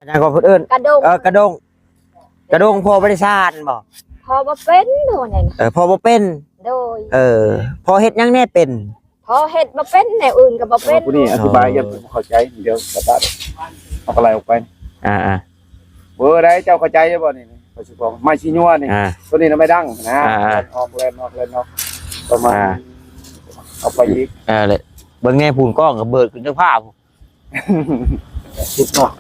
อาจารย์ก็เพิ่นกระดงกระดงพอบ่ได้ซ่านบ่พอบ่เป็นโดนนี่พอบ่เป็นโดยพอเฮ็ดยังแน่เป็นพอเฮ็ดบ่เป็นแนวอื่นก็บ่เป็นผู้นี้อธิบายยังเข้าใจเดี๋ยวกระตัดเอาอะไรออกไปเบอร์ได้เจ้าเข้าใจบ่นี่เขาสิบอกไม่ชี้ยัวนี่ตัวนี้น่ะไม่ดังนะออกเล่นประมาณเอาไปอีกเลยเบิ่งแน่พูนกล้องก็เบิดขึ้นจังภาพสุดเนาะ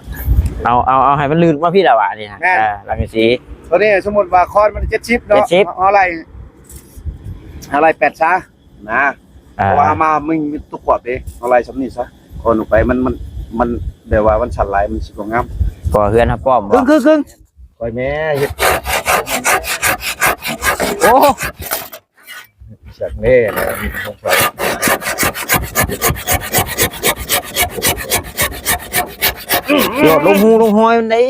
เอาให้มันลื่นมาพี่ละวะนี่ฮะหลังสีตัวนี้สมมุติว่าคอนมัน70เนาะอะไร8ซะนะเพราะว่ามามึงตุกกวดเด้อะไรสำนี้ซะคนออกไปมันเดี๋ยวว่ามันสั่นหลายมันสิบ่งามก่อเฮือนฮับป้อมบ่ครึ่งปล่อยแม่เฮ็ดโอ้สักแน่นะมีสงสัยโดดลงหูลงหอยมันได้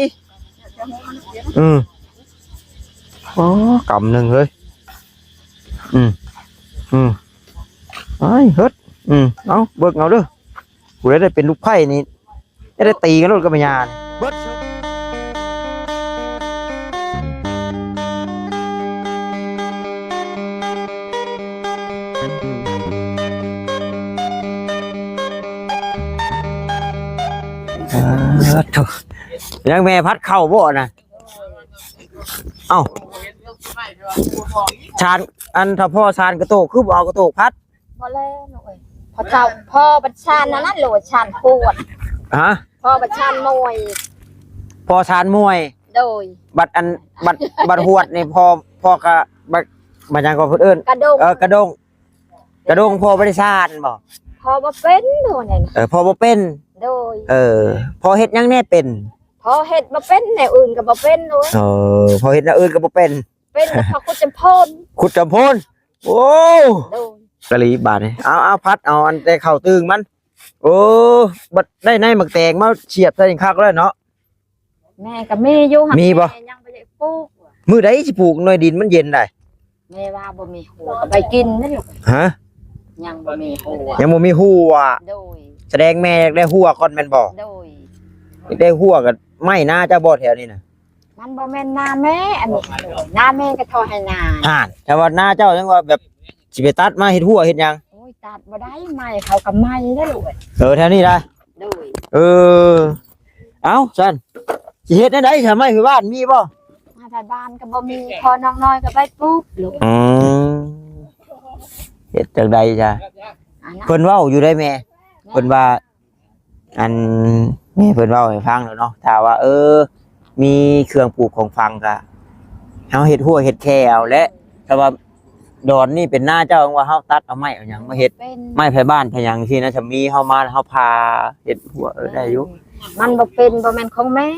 อ๋อกำหนึ่งเลยไอ้เฮ็ดเอาเบิกเอาเด้อกูได้เป็นลูกไผ่นี่ได้ตีกันรถกับพญานเบิดยังแม่พัดเข้าบ่นะเอ้าชานอันถ้าพ่อชานกระโตกคือบ่เอากระโตกพัดบ่แล้วหน่อยพ่อบัดชานนั่นโหลดชานปวดพ่อบัดชานมวยพ่อชานมวยโดยบัดหวดนี่พ่อก็บัดยังก็เพิ่นกระดงกระดงพ่อบ่ได้ชานบ่พอบ่เป็นโดนนี่พ่อบ่เป็นโดยพอเฮ็ดยังแน่เป็นพอเฮ็ดบ่เป็นแนวอื่นก็บ่เป็นโอ้ยพอเฮ็ดแนวอื่นก็บ่เป็นพอขุดจำพนโอ้กะลีบาดนี่เอาพัดเอาอันแต่เข้าตึงมันโอ้บัดได้ในหมักแตงมาเฉียบใส่คักแล้วเนาะแม่ก็มีอยู่มีบ่ยังบ่ได้ปลูกมื้อใดสิปลูกหน่อยดินมันเย็นได้แม่ว่าบ่มีหัวก็ไปกินนั่นลูกยังบ่มีหัวโดยแสดงแม่อยากได้หัวก่อนแม่นบ่โดยอยากได้หัวก็ไม่น่าจะบ่แถวนี้น่ะมันบ่แม่นนาแม่อันนี้นาแม่ก็ทอให้นาแต่ว่านาเจ้าจังว่าแบบสิไปตัดมาเฮ็ดหัวเฮ็ดหยังโอ้ยตัดบ่ได้ไม้เขาก็ไม้เด้อลูกแถวนี้ได้โดยเอ้าซั่นสิเฮ็ดได้ซะไม้คือบ้านมีบ่มาแต่บ้านก็บ่มีพอน้องน้อยก็ไปปลูกลูกเฮ็ดจังได๋จ้ะเพิ่นเว้าอยู่ได้แม่เพิ่นว่าอันนี่เพิ่นเว้าให้ฟังแล้วเนาะถ้าว่ามีเครื่องปลูกของฟังก็เฮาเฮ็ดหัวเฮ็ดแค่เอาและถ้าว่าดอนนี่เป็นหน้าเจ้าว่าเฮาตัดเอาไม้เอาหยังมาเฮ็ดไม้ไผบ้านไผหยังที่นะจะมีเฮามาเฮาพาเฮ็ดหัวได้อยู่มันบ่เป็นบ่แม่นของแม่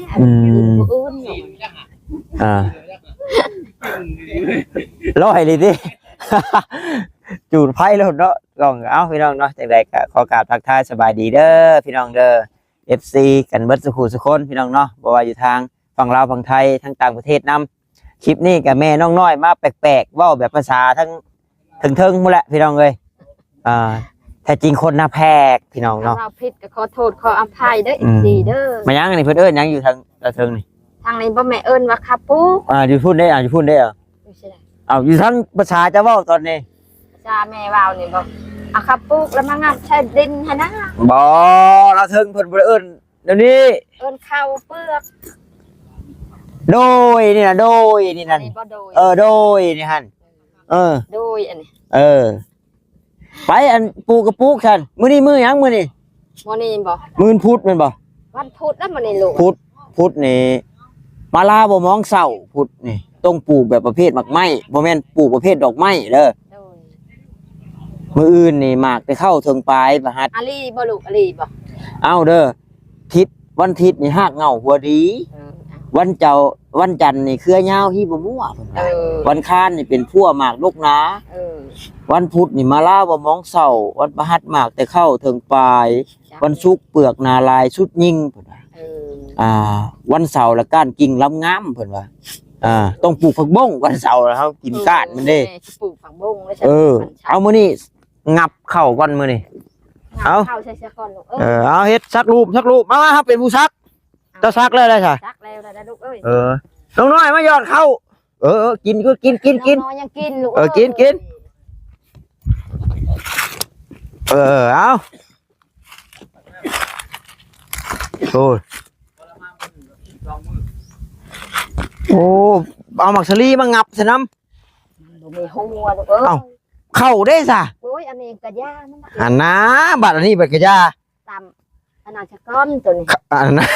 ผู้อื่นร้อยเลยดิจูดไผ่แล้วเนาะลองเอาพี่น้องเนาะจังได๋ก็ขอกราบทักทายสบายดีเด้อพี่น้องเด้อ FC กันเบิดสุขุสุคนพี่น้องเนาะบ่ว่าอยู่ทางฝั่งลาวฝั่งไทยทั้งต่างประเทศนำคลิปนี้กับแม่น้องน้อยมาแปลกๆเว้าแบบภาษาทั้งถึงหมดแหละพี่น้องเอ้ยแท้จริงคนหน้าแพกพี่น้องเนาะเราผิดก็ขอโทษขออภัยเด้อดีเด้อมายังนี่เพิ่นเอิ้นยังอยู่ทางเทิงนี่ทางนี้บ่แม่เอิ้นว่าครับปุ๊อยู่พูดได้อยู่พูดได้อยู่ทั้งภาษาจะเว้าตอนนี้ภาษาแม่เว้านี่บ่ครับปุ๊แล้วมางัดใช้ดินให้นะบ่เราเทิงเพิ่นบ่เอิ้นเดี๋ยวนี้เอิ้นข้าวเปลือกโดยนี่นะโดยนี่นั่นโดยนี่ฮั่นโดยอันนี้ไปอันปูกระปุกฉันมื้อนี้มื้อหยังมื้อนี้มื้อนี้บ่มื้อพุธแม่นบ่วันพุธแล้วมื้อนี้ลูกพุธนี่มาลาบ่มองเช้าพุธนี่ต้องปลูกแบบประเภทหมากไม้บ่แม่นปลูกประเภทดอกไม้เด้อมื้ออื่นนี่หมากไปเข้าถึงปลายประหัดอาลีบ่ลูกอาลีบ่เอาเด้อวันอาทิตย์นี่หากเหงาหัวดีวันจันทร์นี่เครือยาวฮีบ่มั่ววันค้านนี่เป็นพั่วหมากลูกนาวันพุธนี่มาล่าบ่มองเศร้าวันพฤหัสหมากแต่เข้าถึงปลายวันศุกร์เปลือกนาลายชุดยิ่งเพิ่นว่าวันเสาร์ละก้านกิ่งลำงามเพิ่นว่าต้องปลูกผักบ้งวันเสาร์แล้วเฮากินก้านมันเด้ปลูกผักบ้งแล้วเอามื้อนี้งับเข้าก่อนมื้อนี้เอาเข้าใส่ก่อนลูกเอาเฮ็ดซักรูปมาครับเป็นผู้ซักเอา เจ้าซักแล้วได้ค่ะ ซักแล้วนะลูกเอ้ย น้องน้อยมาหยอดเข้ากินก็กิน น้อยยังกินลูก กินเอาโอ้เอาหมักสลีมางับซะน้ำ ดูมีหัวลูกเอ้ย เข้าได้ซะ โอ้ยอันนี้กระยามัน อันนะบัดอันนี้บัดกระยา ตามอันนั้นจะก้อนตัวนี้ อันนะ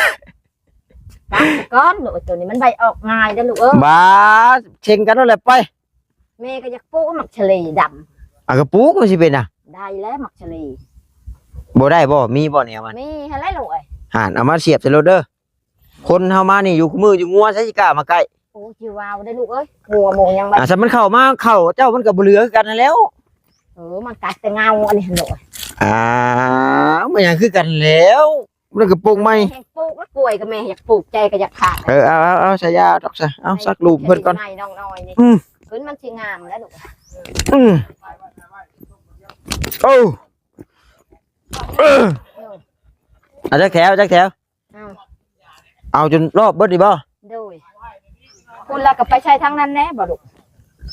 ตามก้อนลูกตัวนี้มันใบออกง่ายเด้อลูกเอ้ย บาเช็งกันนั่นแหละไป แม่ก็อยากปลูกหมักเฉลยด กระปุกมันสิเป็นอ่ะ ำได้แล้วหมักเฉลย บ่ได้บ่มีบ่เนี่ยมัน มีอะไรลูกเอ้ย ห่านเอามาเสียบใส่โรเด้อคนเฮามานี่อยู่มืออยู่งัวใช้สิกล้ามาใกล้ โอ้จิวาวได้ลูกเอ้ยหัวโมงยังไง ถ้ามันเข้ามาเจ้ามันก็บ่เหลือคือกันนั่นแล้ว มันกัดแต่เงาอันนี้ลูก มันยังคือกันแล้วมันก็ปลูกใหม่ อยากปลูกแล้วกล้วยก็แม่อยากปลูกใจก็อยากขาด เอาใส่ยาดอกซะเอาสักลูกเพิ่นก่อน ในน้องน้อยนี่ อืม ขึ้นมันสิงามแล้วลูก โอ้เอาจักแถว เอาจนรอบเบิดดิบ่ โดยคุณละก็ไปใช้ทั้งนั้นแน่บ่ลูก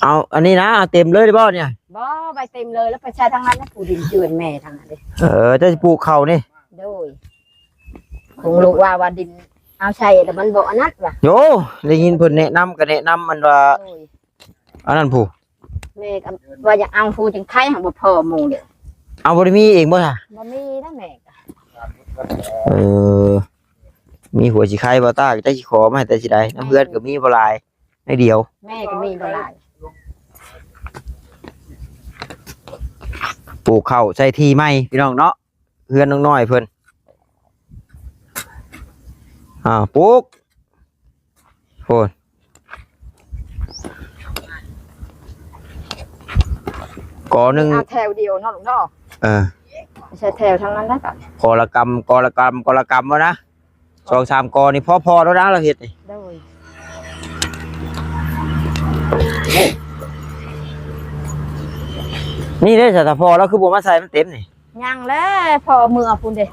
เอาอันนี้นะเอาเต็มเลยดิบ่เนี่ย บ่ใบเต็มเลยแล้วไปใช้ทั้งนั้นนะผู้ดินเจือนแม่ทั้งนั้นเลย จะปลูกข้าวนี่ โดยคงลูกว่าดินเอาใช้แต่มันบ่อันนั้นว่ะ โยได้ยินเพิ่นแนะนำก็แนะนำมันว่า โดย อันนั้นผู้ แม่ก็ว่าอยากเอาผู้จังไข่หังบ่พอหมู่เด้อ เอาบ่ได้มีเองบ่ล่ะ บ่มีนะแม่ก็ มีหัวสิไข่บ่ตาก็ได้สิขอมาให้แต่สิได้น้ำเพื่อนก็มีบ่หลายในเดียว แม่ก็มีบ่หลาย ปลูกข้าวใส่ที่ใหม่พี่น้องเนาะเพื่อนน้องน้อยเพิ่นปลูกโอ้ยกอหนึ่ง เอาแถวเดียวเนาะลูกเนาะไม่ใช่แถวทั้งนั้นนะก็ กอละกำวะนะ2-3 กอนี่พอแล้วนะเราเฮ็ดนี่ โดย นี่ได้แต่พอแล้วคือบ่มาใส่มันเต็มนี่ ยังแล้วพอเมื่อพุ่นเด้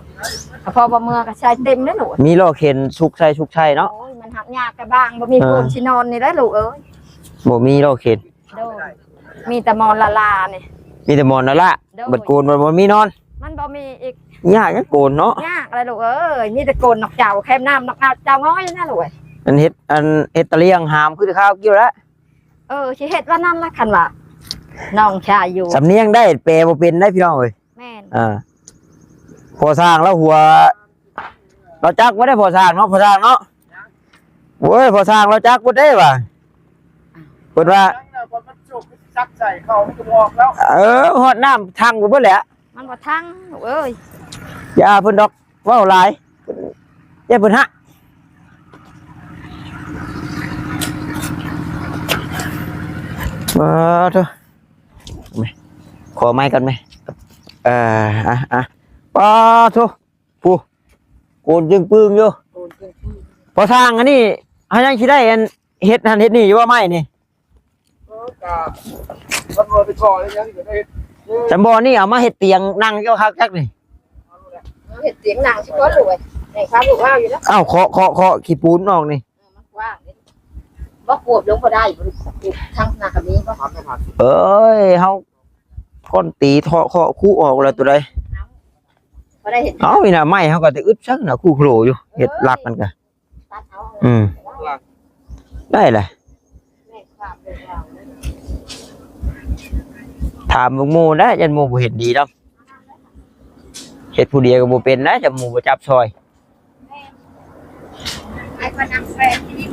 พอบ่เมื่อก็ใช้เต็มแล้วลูก มีล้อเข็นชุกใช่เนาะ โอ้ยมันหักยากกะบ้างบ่มีปูนชินอนนี่ได้อลูกเอ้ย บ่มีล้อเข็น โดยมีแต่มอนละลานี่ มีแต่หมอนนั่นละบัดโกนบ่มีนอน มันบ่มีอีก ยากจังโกนเนาะ ยากอะไรลูกเอ้ยมีแต่โกนนอกเจ้าแคมน้ำนอกเจ้าง้อยนะลูกเอ้ย อันเฮ็ดตะเลียงหามคือข้าวเกี่ยวแล้ว สิเฮ็ดว่านั่นละคันว่าน้องชายอยู่ สำเนียงได้แปลบ่เป็นได้พี่น้องเอ้ย แม่น พอสร้างแล้วหัว เราจักบ่ได้พอสร้างเนาะพอสร้างเนาะโว้ยพอสร้างเราจักบ่ได้ว่ะเพิ่นว่า มันจุกซักใส่เขามันก็บอกแล้ว ฮอดน้ำทางไปเบิดแหละ มันบ่ทั้งลูกเอ้ย อย่าเพิ่นดอกเว้าหลายอย่าเพิ่นฮะเถอะขอไม้กันไหมป้าโถปูโกนจึงปึ้งอยู่พอสร้างอันนี้ให้ยังสิได้อันเฮ็ดนั่นเฮ็ดนี่อยู่ว่าไม้นี่ ตำรวจไปขอเลยยังที่ได้ จำบ่นี่เอามาเฮ็ดเตียงนั่งเจ้าคักจักนี่ เฮ็ดเสียงดังสิก็ลูกเอ้ยได้ครับลูกว่าวอยู่แล้ว อ้าวเคาะขี้ปูนออกนี่ มันว่างนี่บ่กวบลงบ่ได้บ่ทั้งหน้ากับนี้บ่ เอ้ยเฮาก้นตีเคาะคู่ออกแล้วตัวใด บ่ได้เห็น เอานี่น่ะไม้เฮาก็จะอึดซักน่ะคู่โผล่อยู่เฮ็ดลักมันก็ ตัดเอา ได้แหละ แม่ความเป็นเรา ถามหมู่นะยันหมู่บ่เห็นดีดอกเฮ็ดผู้เดียวก็บ่เป็นนะจะหมู่บ่จับซอย ไอ้คนนำแฟนที่นี่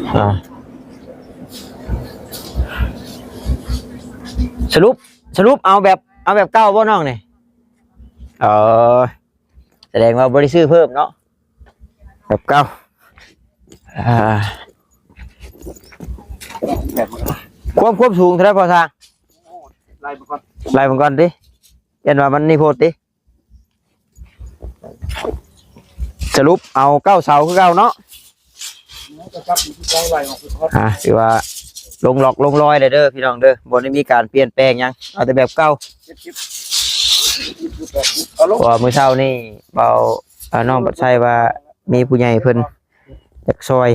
สรุปเอาแบบเก่าบ่น้องนี่แสดงว่าบ่ได้ซื้อเพิ่มเนาะแบบเก่าความสูงเท่าไหร่พอทาง ไล่มาก่อน ไล่มันก่อนดิยันว่ามันนี่โพดดิสรุปเอา9 เสาคือเก่าเนาะ จะจับอยู่ที่ใจไล่ออกคือเขา ถือว่าลงหลอกลงรอยเลยเด้อพี่น้องเด้อบ่ได้มีการเปลี่ยนแปลงหยังเอาแต่แบบเก่า จิ๊บเอาลง เพราะว่ามื้อเช้านี่เบาน้องบัดชัยว่ามีผู้ใหญ่เพิ่น จากซอย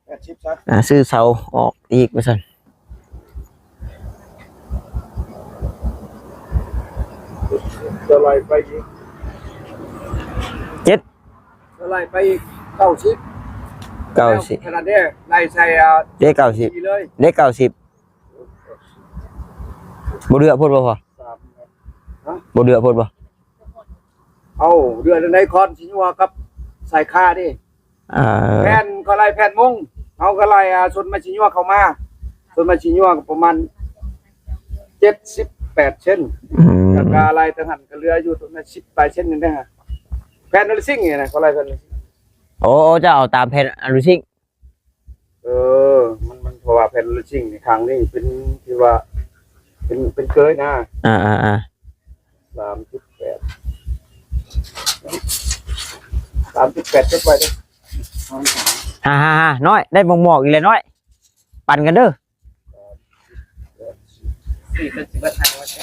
80ซะ ซื้อเสาออกอีกว่าซั่น จะไล่ไปอีก 7 จะไล่ไปอีก90 90 ขนาดนี้ไล่ใส่เลข ดี 90 เลย เลข 90บ่เดือพูดบ่พอ 3 บ่เดือพูดบ่ เอาเดือนในคอนสิญัวกับใส่ค่าดิแผ่นก็ไล่แผ่นมุ้งเอาก็ไล่ส่วนมาสิญัวเข้ามาส่วนมาสิญัวประมาณ78เช่นแล้วก็ไล่ทหารก็เหลืออยู่ตรงนั้น10ปลายเช่นนึงนะฮะแผ่นอลิซิ่งนี่นะเขาไล่แผ่น โอ้จะเอาตามแผนอนุชิง มันเพราะว่าแผ่นอลิซิ่งในครั้งนี้เป็นที่ว่าเป็นเคยนะ38เจ็ดไว้เด้อ น้อยได้หมอกอีกแล้วน้อยปั่นกันเด้อ 4เป็น10ทางว่าแท้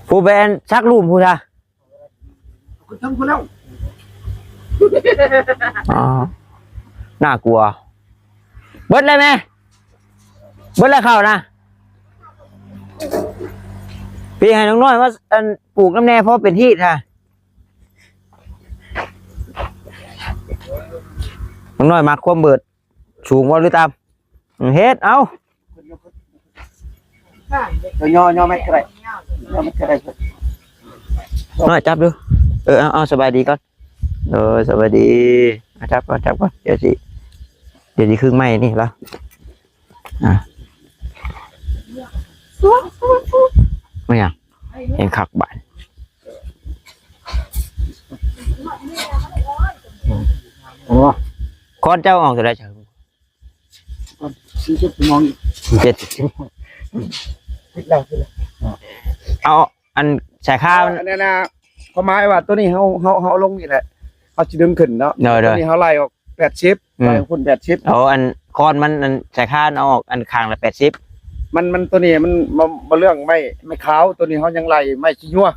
ผู้เป็นชักรูมผู้ท่า คุณทำคุณแล้ว อ๋อน่ากลัวเบิดเลยไหมเบิดเลยเข้านะพี่ให้น้องน้อยว่าอันปลูกน้ำแน่เพราะเป็นที่ท่าน้องน้อยมาความเบิดสูงว่าหรือตามเฮ็ดเอา ย่อไม่ก็ได้ย่อไม่ก็ได้ น้อยจับดูเอาสบายดีก่อนสบายดีจับก่อนเดี๋ยวสิครึ่งไม้นี่แล้วไม่อยากเห็นขักบานคอนเจ้าออกจะได้เฉยมอง70เอาอันสายข้าว อันนี้นะเขาหมายว่าตัวนี้เขาลงนี่แหละเขาจะดึงขึ้นเนาะตัวนี้เขาไล่ออก80ไล่คน80เอาอันคอนมันอันสายข้าวเอาออกอันข้างละ80มันตัวนี้มันมาเรื่องไม่ขาวตัวนี้เขายังไล่ไม่ชิ้นัว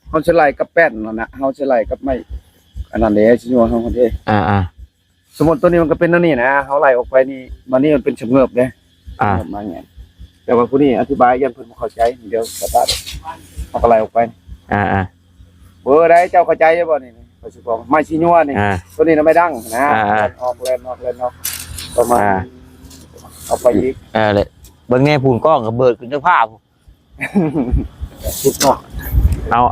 เขาจะไล่กับแป้นนั่นนะเขาจะไล่กับไม่อันนั้นเด้ชิ้นัวเขาคนเด้สมมติตัวนี้มันก็เป็นนั่นนี่นะเขาไล่ออกไปนี่มันนี่มันเป็นเฉงเงือบเนี่ยมาไงแต่ว่าผู้นี้อธิบายยันเพิ่นเข้าใจเดี๋ยวกระตาเขาก็ไล่ออกไปได้เจ้าเข้าใจบ่นี่เขาสิบอกไม่ชิ้นัวนี่ตัวนี้น่ะไม่ดังนะออกเล่นประมาณเอาไปอีกเลยเบิ่งแน่พูนกล้องกับเบิดขึ้นจังภาพสุดเนาะ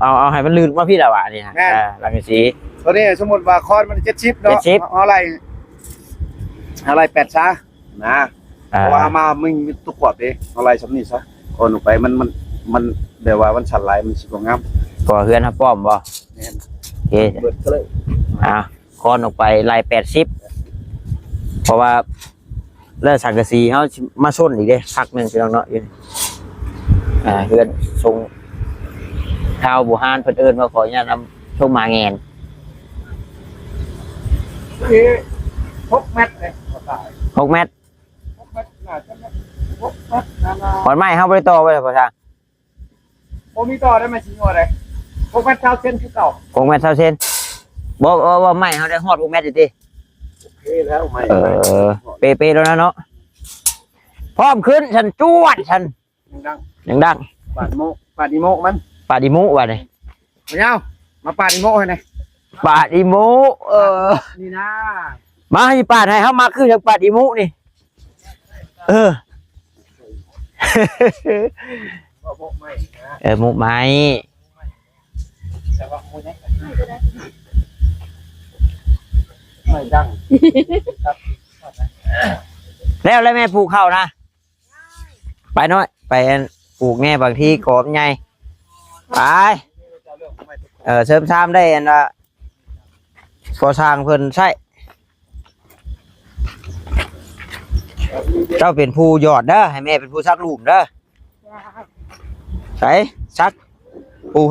เอาให้มันลื่นว่าพี่ละวะนี่ฮะหลังสีตัวนี้สมมุติว่าคอนมัน70เนาะอะไร8ซะนะเพราะว่ามามึงตุกกวดเด้อะไรสำนี้ซะคอนออกไปมันเดี๋ยวว่ามันสั่นไหลมันสิบ่งามก่อเฮือนฮะป้อมบ่แม่นโอเคเบิดเลยคอนออกไปไล่80เพราะว่าแล้วสังกะสีเขามาส้นอีกเด้พักหนึ่งพี่น้องเนาะอยู่เพื่อนทรงข้าวบูฮานเพิ่นเอิ้นมาขออนุญาตนำชมมาแงน6 เมตรเลย6 เมตร6 เมตรน่าจะ6 เมตรขอนไม้เฮาบ่ได้ต่อไว้แล้วพ่อช่างบ่มีต่อได้มั้ยสิงัวได้6 เมตรเท่าเส้นคือเก่า6 เมตรเท่าเส้นบ่ไม้เฮาได้ฮอด6 เมตรอยู่ติโอเคแล้วไม้เป๊ะๆแล้วนะเนาะพร้อมขึ้นฉันจวดฉันดังปาดอีโมมันปาดอีโมว่านี่มาเนามาปาดอีโมให้หน่อยปาดอีโมนี่นะมาให้ปาดให้เฮามาคือจังปาดอีโมนี่มุกไม้แต่ว่ามุกนี้ไม่ดังแล้วแม่ปลูกข้าวนะไปน้อยไปปลูกแง่บางทีกบใหญ่ไปเสริมซ้ำได้อันว่าพอสร้างเพิ่นใช่เจ้าเป็นผู้ยอดเด้อให้แม่เป็นผู้ซักลูมเด้อใส่ซักปลูก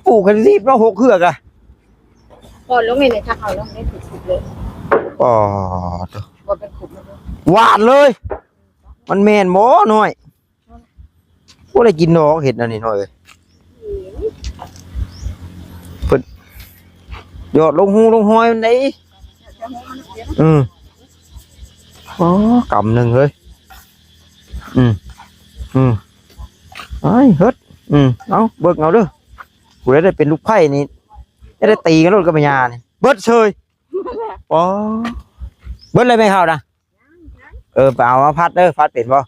ปลูกกันรีบแล้ว6 เครือกอะก่อนลงนี่ถ้าเอาลงนี่ถูกเลยอ๋อบ่เป็นขุมเลยหวานเลยมันแม่นหมอหน่อยบ่ได้กินดอกเห็ดอันนี้หน่อยเพิ่น หยอดลงหูลงหอยมันได้อ๋อกำหนึ่งเฮ้ยไอ้เฮ็ดเอาเบิกเอาเด้อกูได้เป็นลูกไผ่นี่ได้ตีกันรถกับปัญญานี่เบิดเชยอ๋อเบิดอะไรไม่เข้านะไปเอามาพัดเด้อพัดเป็นบ่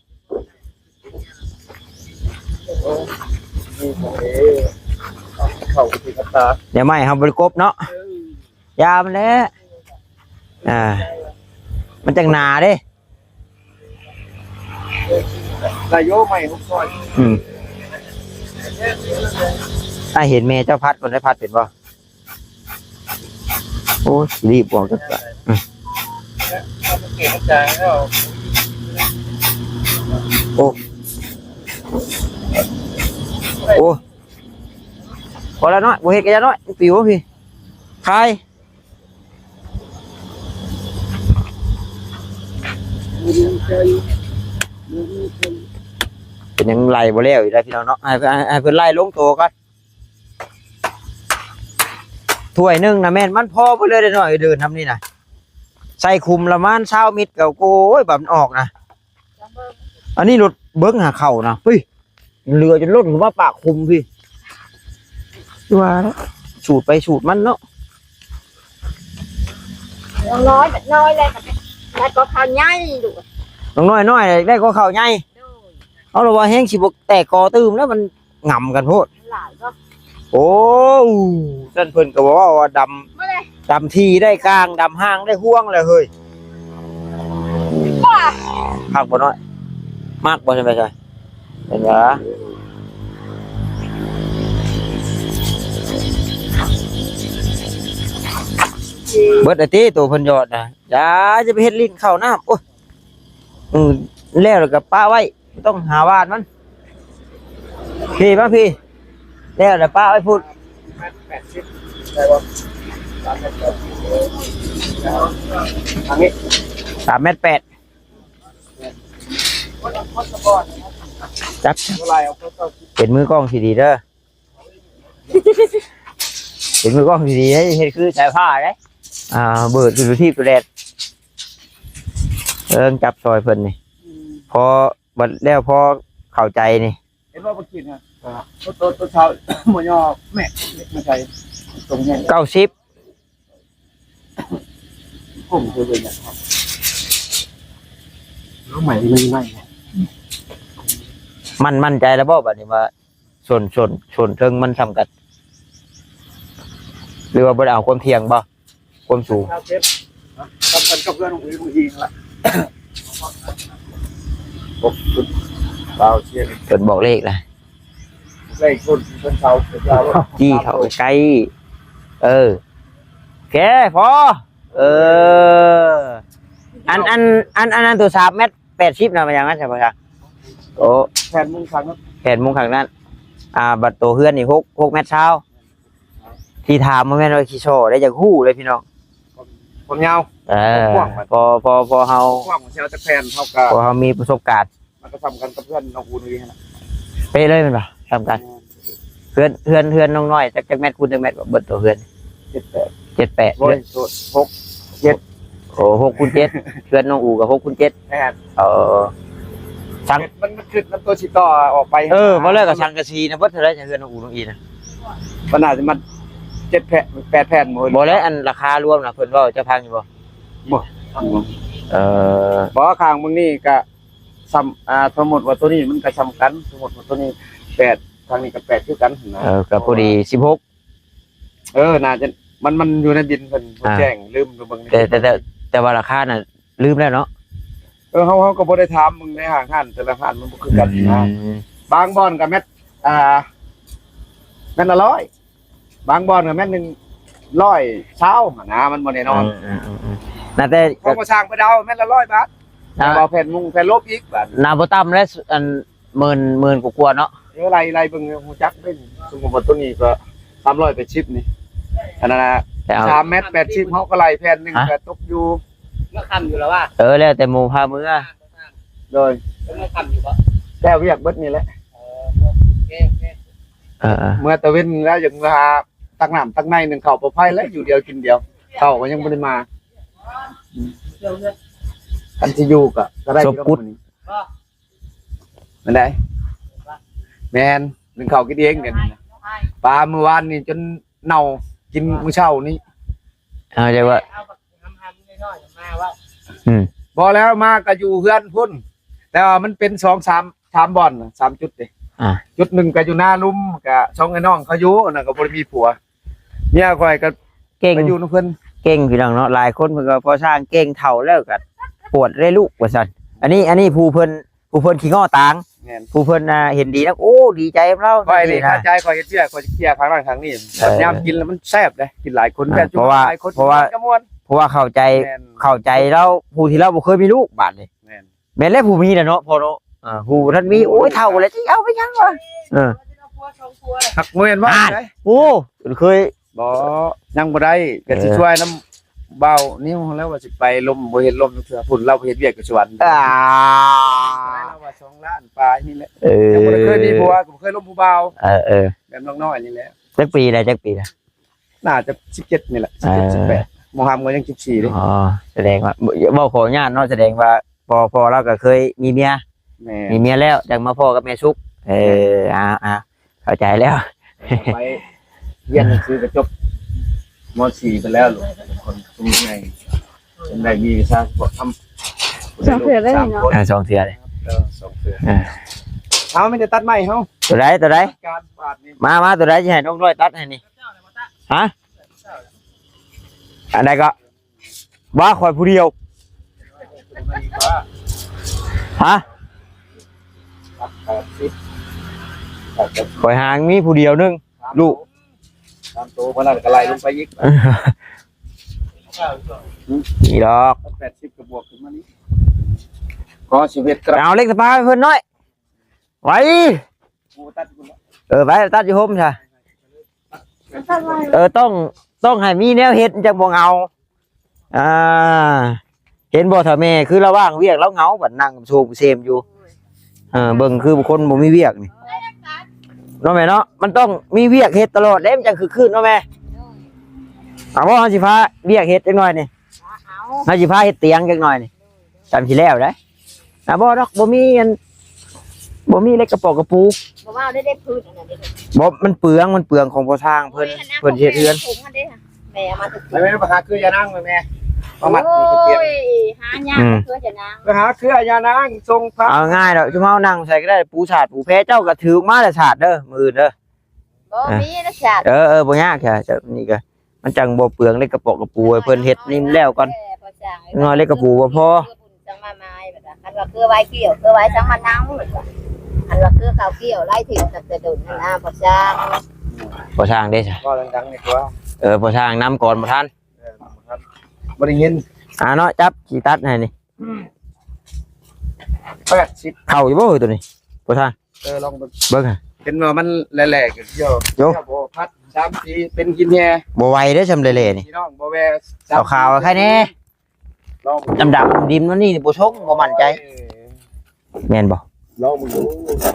เข้าที่กระตา เดี๋ยวไม่ครับบริกบเนาะยามันแล้วมันจังหนาเด้ นายโยใหม่ทุกซอย เห็นเมย์เจ้าพัดคนได้พัดเป็นบ่โอ้รีบบอกจังโอ้พอแล้วน้อยบ่เฮ็ดกันน้อยปิวพี่คายเป็นยังไล่บ่แล้วอีกแล้วพี่น้องเนาะให้เพิ่นไล่ลงโตก่อนถ้วยนึงนะแม่นมันพอไปเลยได้หน่อยเดินทำนี่นะใส่คุมละมัน20 มิตรกับโอ้ยแบบออกนะอันนี้รถเบิ้งหาเข่านะพี่เรือจนล้นถึงว่าปากคุมพี่ว่าแล้วสูดไปสูดมันเนาะ น้อยเลยแล้วก็ข้าวใหญ่ดู น้อยได้ก็เข่าใหญ่เอาละว่าแห้งสิบกแตกกอตื้มแล้วมันง่ำกันโพด หลายก็ โอ้ท่านเพิ่นก็บอกว่าดำทีได้กลางดำห้างได้ห่วงเลยเฮ้ยพักบ่น้อยมากบ่ใช่ไหมใช่เห็นไหมเบิดไอ้ตีตัวเพิ่นยอดนะอย่าจะไปเฮ็ดลิ้นเข้าน้ำโอ้ยแล้วกับป้าไว้ต้องหาวาดมันพี่ป่ะพี่แล้วแต่ป้าไว้พูดทางนี้ 3.8 เมตรจับเป็นมือกล้องสีดีเด้อเป็นมือกล้องสีดีให้เห็นคือสายผ้าได้เบิดอยู่ที่ตัวแดดจับซอยเพิ่นนี่พอบัดแล้วพอเข้าใจนี่เห็นว่าบ่กินฮะตัวเช้าหมูยอแม่ไม่ใช่ตรงนี้90ผมคือเป็นอย่างครับน้องใหม่ไม่มั่นใจแล้วบ่บัดนี้ว่าส่วนเทิงมันสำกัดหรือว่าบ่ได้เอาความเที่ยงบ่ความสูงทำกันกับเพื่อนของผู้หญิงละเบาเชียร์เพิ่นบอกเลขนะเลขคนเช้าจี้เขาใกล้แกพออันนั้นตัว3.80 เมตรนะมันอย่างนั้นใช่ป่ะครับโอ้แผนมุ้งขังนั้นบัตรตัวเฮือนนี่6 เมตรเช้าที่ถามมาแม่นว่าขี้โชได้จากฮู้เลยพี่น้องผมยาวพอเฮาเชลจะแผนเท่ากับพอเฮามีประสบการณ์มันก็ทำกันกับเพื่อนน้องอูนี่ฮะเป๊ะเลยมันป่ะทำกันเพื่อนน้องน้อยจักเมตรคูณจักเมตรเบิดตัวเฮือน78 6 7โอ้6 คูณ 7เพื่อนน้องอูกับ6 คูณ 7ช่างมันคือน้ำตัวชิต่อออกไปเพราะแรกกับช่างกระชีนะเพิ่นเท่าไรจะเฮือนน้องอูน้องอีนะมันอาจจะมัน7 แผ่น8 แผ่นหมดบ่แล้วอันราคารวมน่ะเพิ่นว่าจะพังอยู่บ่บ่ข้างมึงนี่ก็ซ้ำสมมุติว่าตัวนี้มันก็ซ้ำกันสมมุติว่าตัวนี้8ทางนี้ก็8คือกันนะก็พอดี16น่าจะมันอยู่ในดินเพิ่นแจ้งลืมดูเบิ่งแต่ว่าราคาน่ะลืมแล้วเนาะเฮาก็บ่ได้ถามมึงในห้างแต่ละห้างมันบ่คือกันนะบางบ่อนก็เม็ดเม็ดละ100บางบ่อนก็เม็ดนึง100นะมันบ่แน่นอนน่าแต่เขาก็สร้างไปดาวเม็ดละ100 บาทบ่แผ่นมุงแผ่นลบอีกบาทน่าบ่ต่ำแล้วอันหมื่นกว่าๆเนาะไล่เบิ่งฮู้จักเป็นสมมุติว่าตัวนี้ก็380นี่อันนั้นน่ะ3 เมตร 80เฮาก็ไล่แผ่นนึงก็ตกอยู่เมื่อค่ำอยู่แล้วว่าแล้วแต่หมู่พามื้อโดยเมื่อค่ำอยู่บ่แก้วเรียกเบิดนี่แหละโอเคเมื่อตะเว้นแล้วอย่างว่า ตักน้ำตักในหนึ่งข้าวปลอดภัยแล้วอยู่เดียวกินเดียวข้าวก็ยังบ่ได้มาคันที่อยู่ก็ได้ที่มื้อนี้มันได้แม่นหนึ่งข้าวกินเองเนี่ยปลาเมื่อวานนี่จนเน่ากินมื้อเช้านี้ เอาใจว่า เอาแบบทำน้อยๆมาว่า พอแล้วมาก็อยู่เฮือนพุ่นแต่ว่ามันเป็น2-3บ่อน3จุดเด้จุดหนึ่งก็อยู่หน้าลุ่มก็ช่องไอ้น้องเขาอยู่น่ะก็บ่ได้มีผัวเมียข่อยก็ เก่ง ไปอยู่นำเพิ่น เก่งพี่น้องเนาะหลายคนเพิ่นก็พอสร้างเก่งเฒ่าแล้วก็ปวดได้ลูกว่าซั่นอันนี้ผู้เพิ่นขี้ง้อตาง แม่น ผู้เพิ่นเห็นดีแล้วโอ้ดีใจกับเรา ข่อยนี่เข้าใจข่อยเฮ็ดเวียกข่อยสิเคลียร์ครั้งนั้นครั้งนี้ยามกินแล้วมันแซ่บเด้กินหลายคนแบบจุหลายคนก็ม่วน เพราะว่าเข้าใจแล้วผู้ที่เราบ่เคยมีลูกบาดนี่ แม่น แม่นแล้วผู้มีน่ะเนาะพอเนาะผู้ท่านมีโอ้ยเฒ่าแล้วสิเอาไปยังวะ หักเงินว่าได้ โอ้เคย บ่ยังบ่ได้ก็สิช่วยน้ำเบานิ้วแล้วว่าสิไปลมบ่เห็นลมเทื่อพุ่นเราเฮ็ดเวียกกับสวรรค์เราว่า2ล้านปลายนี่แหละยังบ่ได้เคยมีผัวก็บ่เคยลมผู้เบาแบบน้อยๆนี่แหละ จักปีได้น่าจะ17นี่แหละ17 18มหามก็ยัง14เด้ อ๋อแสดงว่าบ่ขออนุญาตเนาะแสดงว่าพอเราก็เคยมีเมีย แม่ มีเมียแล้วจังมาพ่อกับแม่ซุกเข้าใจแล้ว ไปเรียนหนังสือก็จบม.4 ไปแล้วลูกคนทุ่งไงจนได้มีวิชาพวกทำ2เทื่อเลยเนาะ 2เทื่อเลย 2เทื่อเอาไม่ได้ตัดไม้เฮา ตัวใด การบาดนี่ มาตัวใดสิให้น้องน้อยตัดให้นี่ฮะอันใดก็ว่าคอยผู้เดียวฮะคอยหางมีผู้เดียวนึงลูก ตามโตบ่นั่นก็ไล่ลงไปอีก นี่ดอก 80ก็บวกขึ้นมานี่ก็ชีวิตกระ เอาเล็กสปาให้เพิ่นน้อยไว้ ปูตัดคุณ ไปตัดอยู่ห่มใช่ต้องให้มีแนวเฮ็ดจังบ่เหงาเห็นบ่ถ้าแม่คือระว่างเวียกแล้วเหงาบัดนั่งโซมเซมอยู่เบิ่งคือคนบ่มีเวียกนี่เนาะแม่เนาะมันต้องมีเวียกเฮ็ดตลอดเด้มันจังคือคืนเนาะแม่เอาบ่เฮาสิพาเวียกเฮ็ดจังหน่อยนี่เฮาสิพาเฮ็ดเตียงจังหน่อยนี่จำสิแล้วเด้บ่ดอกบ่มีเล็กกระปอกกระปู บ่ว่าได้พื้นอันนั้นเด้ บ่มันเปลืองของพ่อสร้างเพิ่นเฮ็ดเรือน แม่มาถึง ไม่มาหาคือยานางแม่มามัดนี่เก็บ หายากเพื่อจะนาง มาหาคือยานางทรงพระ เอาง่ายดอกจุ่มเฮานั่งใส่ก็ได้ปูฉาดปูแพ้เจ้าก็ถือมาแต่ฉาดเด้อมื้ออื่นเด้อ บ่มีนะชาติ บ่ยากแค่จะนี่ก็มันจังบ่เปลืองเล็กกระปอกกระปูให้เพิ่นเฮ็ดนิ่มแล้วก่อนน้อยเล็กกระปูบ่พอ จังมาไม้แบบคันว่าคือไว้เกี่ยวคือไว้จังมานั่งอันว่าคือข้าวเกี่ยวไล่ถิ่นตั้งแต่โดนนะพ่อจ้าง พ่อสร้างเด้จ้ะ ก็ดังๆนี่ตัว พ่อสร้างนำก่อนบ่ทัน บ่ได้ยิน เนาะจับสิตัดให้นี่ 80 เข้าอยู่บ่เอ้ยตัวนี้พ่อสร้าง ลอง เบิ่งอ่ะ เห็นว่ามันแหลกๆเดี๋ยวบ่พัด3ทีเป็นกินแฮ บ่ไหวเด้อซำเละๆนี่ พี่น้องบ่แว ขาวๆแค่นี้ ลอง ดำๆดิมๆนี่บ่ชงบ่มั่นใจแม่นบ่ ลองมึงดู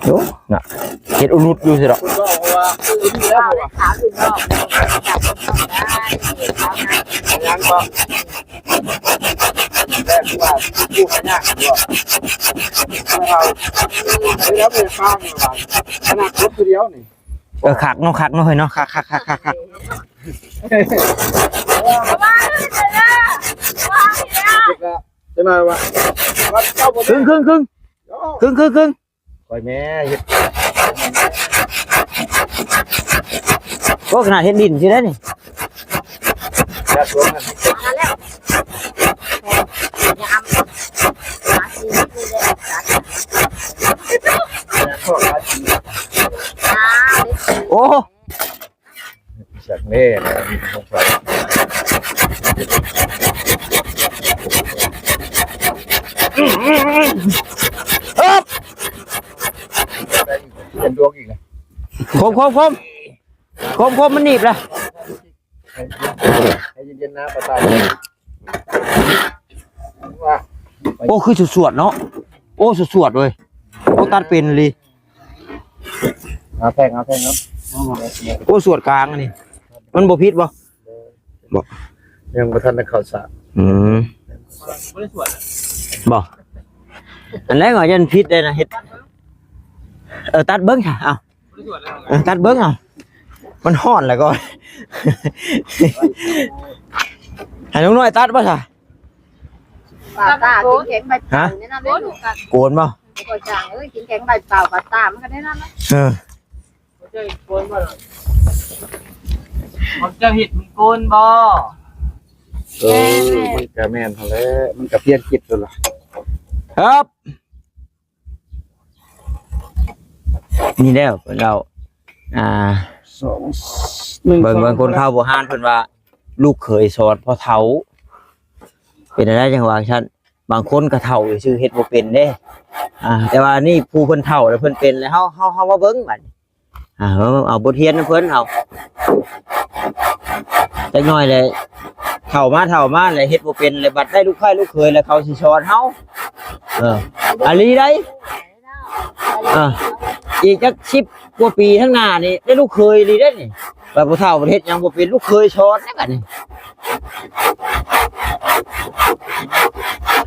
โยน่ะเฮ็ดอุลุดอยู่ซิดอก คุณก็ว่าคือนี่แล้ว ข้าวได้ขาวอยู่นอกจับต้องได้ขาวนะ ยังก็แต่ว่าพูดกันยากด้วยเราแล้วเป็นฟังว่าขนาดรถเดียวนี่ คักเนาะเฮ้ยเนาะคัก จะมาว่าเจ้าบ่ ครึ่งคอยแม่เฮ็ด ก็ขนาดเฮ็ดดินสิได้นี่ ยัดรวมกัน มาแล้วอย่าอำหาชีวิตเลย พวกอาชีพ โอ้ จากเล่นะสงสัยเป็นดวงอีกนะ คมมันหนีบละ ให้เย็นๆนะประตายว่า โอ้คือสวดๆเนาะโอ้สวดๆเลยโอ้ตัดเป็นเลย เอาแท่งครับ โอ้สวดกลางอันนี้ มันบ่ผิดบ่ ยังบ่ทันได้เข้าสาร อืม ไม่ได้สวด บ่อันแรกว่ายันผิดเลยนะเฮ็ดตัดเบิ่งค่ะเอา ไม่ได้สวดแล้ว ตัดเบิ่งเอามันฮ้อนแล้วก็ ให้น้องน้อยตัดบ่ซะ ตากินแข็งใบเปล่าเนี่ยนะลูก โกนบ่ ก็จางกินแข็งใบเปล่ากับตามันก็ได้นั่นนะ เออ ไม่ใช่โกนบ่หรอผมจะผิดมันโกนบ่ มันก็แม่นเท่าแล้วมันก็เปลี่ยนจิตตัวละ ครับนี่แล้วเพิ่นเราเบิ่งคนเข้าบ่ฮานเพิ่นว่า ลูกเขยสอนพ่อเฒ่าเป็นอะไรจังว่าซั่นบางคนก็เฒ่าซื่อเฮ็ดบ่เป็นเด้แต่ว่านี่ผู้เพิ่นเฒ่าแล้วเพิ่นเป็นแล้วเฮามาเบิ่งบัดเอาบทเรียนนำเพิ่นเอาจักหน่อยเลยเฒ่ามาเลยเฮ็ดบ่เป็นเลยบัดได้ลูกไผ่ลูกเขยแล้วเขาสิสอนเฮาอะลีได้อีกจัก10กว่าปีข้างหน้านี่ได้ลูกเขยลีได้นี่ว่าผู้เฒ่าประเทศยังบ่เป็นลูกเคยสอนได้บัดนี้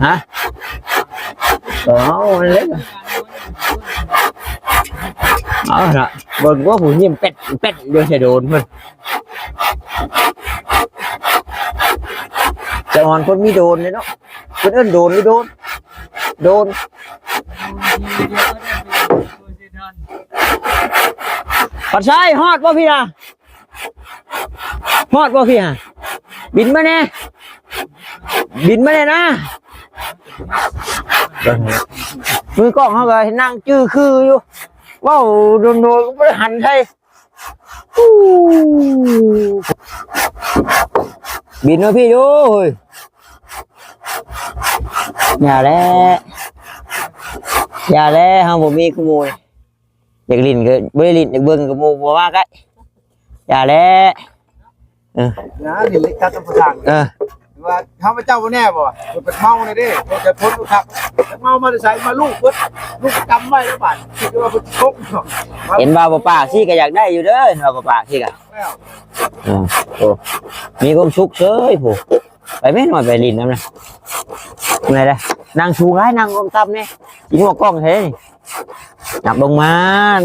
ฮะเอาเลยเอาล่ะเบิ่งว่าผู้ยิ้มเป็ดอยู่ใส่โดนเพิ่นจะอ่อนคนมีโดนเลยเนาะเพิ่นเอิ้นโดนหรือโดนปัดซ้ายฮอดบ่พี่น่ะฮอดบ่พี่ฮะบินมาแน่นะมือกล้องเขาก็นั่งจื้อคืออยู่ว้าวโดนก็ไม่ได้หันใช่บินมาพี่ดูอย่าแล้วเฮาบ่มีขโมยอยากลิ้นก็บ่ได้ลิ้นอยากเบิ่งก็บ่ว่ากันอย่าแล้วนะนี่เล็กตัดภาษาว่าเขาพระเจ้าบ่แน่บ่เป็นเมาเลยเด้จะพ้นครับเมามาใส่มาลูกเพิ่นลูกกำไว้แล้วบาดคิดว่าเพิ่นชก เห็นบ่าวปากซี่ก็อยากได้อยู่เด้อบ่าวปากซี่ก็โอ้มีความสุขเฉยผู้ไปแม่นหน่อยไปลิ้นนำนะไงล่ะนั่งสูงหลายนั่งอมต่ำนี่อีหัวกล้องแท้นี่นับลงมา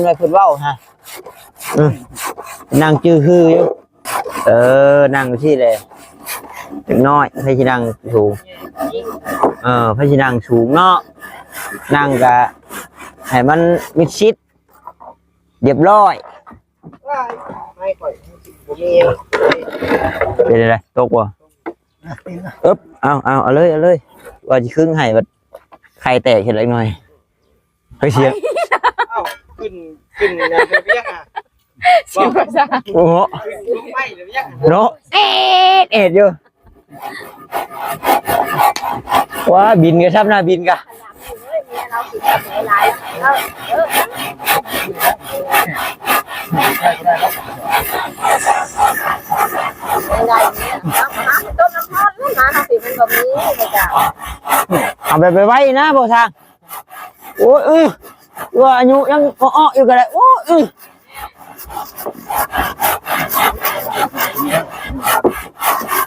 ไม่เพิ่นเว้าฮะนั่งจื้อคืออยู่นั่งที่เลยเล็กน้อยให้ที่นั่งสูงให้ที่นั่งสูงเนาะนั่งกะให้มันมิดชิดเรียบร้อยเป็นอะไรตกวะเอาเลยว่าจะครึ่งให้แบบไข่แตกเห็นเล็กน้อยเฮ้ยเสียงขึ้นเนี่ยเป็นเพี้ยอ่ะโอ้โหเนาะเอ็ดอยู่ว้าบินกันครับหน้าบินกันเอาไปไว้นะโบทางโอ้ยว่าอายุยังอ้ออยู่กันเลยโอ้ย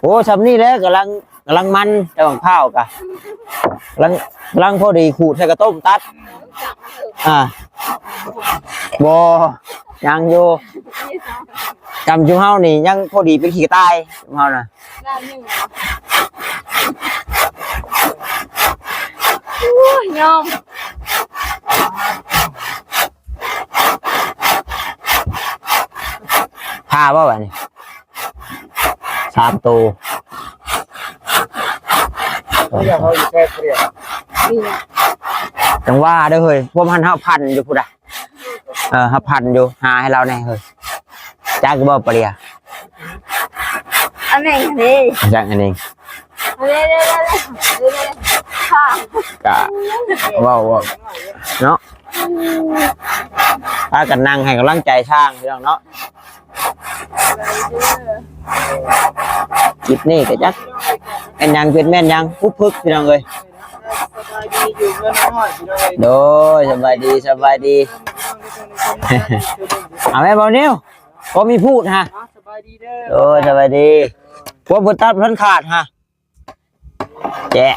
โอ้ชำนี่แล้วกำลังมันแต่ของข้าวกะกำลังพอดีขูดใส่กระต้มตัดบยังอยู่จำจุ่มเฮานี่ยังพอดีเป็นขี้ตายจุ่มเฮาน่ะยอมพาบ่าวนี่3 ตัวจังว่าเด้อเฮ้ยพวกมันพันอยู่พุ่นพันอยู่หาให้เราแน่เฮ้ยจักบ่ปะเรียอันนี้นี่จักอันนี้กะว้าวเนาะพากันนั่งให้กำลังใจช่างพี่น้องเนาะจิบนี่ก็จักเป็นยังเป็นแม่นยังปุ๊บพึกพี่น้องเลยโดยสบายดีเอาแม่บอลนิ้วก็มีพูดฮะ ายดีเด้อ โอ้ยสบายดีพวกบนตัดเพิ่นขาดฮะแจ๊ะ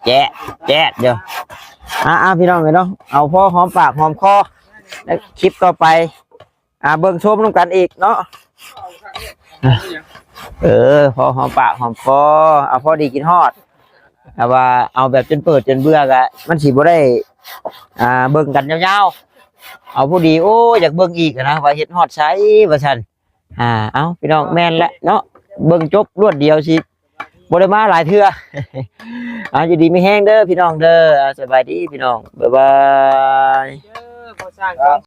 แจ๊ะแจ๊ะเดี๋ยวพี่น้องเนาะเอาพ่อหอมปากหอมคอแล้วคลิปต่อไปเบิ่งชมร่วมกันอีกเนาะพอหอมปากหอมคอเอาพอดีกินฮอดแต่ว่าเอาแบบจนเปิดจนเบื่อกะมันสิบ่ได้เบิ่งกันยาวๆเอาพอดีโอ้อยากเบิ่งอีกนะว่าเฮ็ดฮอดไสว่าซั่นเอาพี่น้องแม่นแล้วเนาะเบิ่งจบรวดเดียวสิบ่ได้มาหลายเทื่อ อยู่ดีไม่แห้งเด้อพี่น้องเด้อสบายดีพี่น้องบ๊ายบาย เด้อพอสร้าง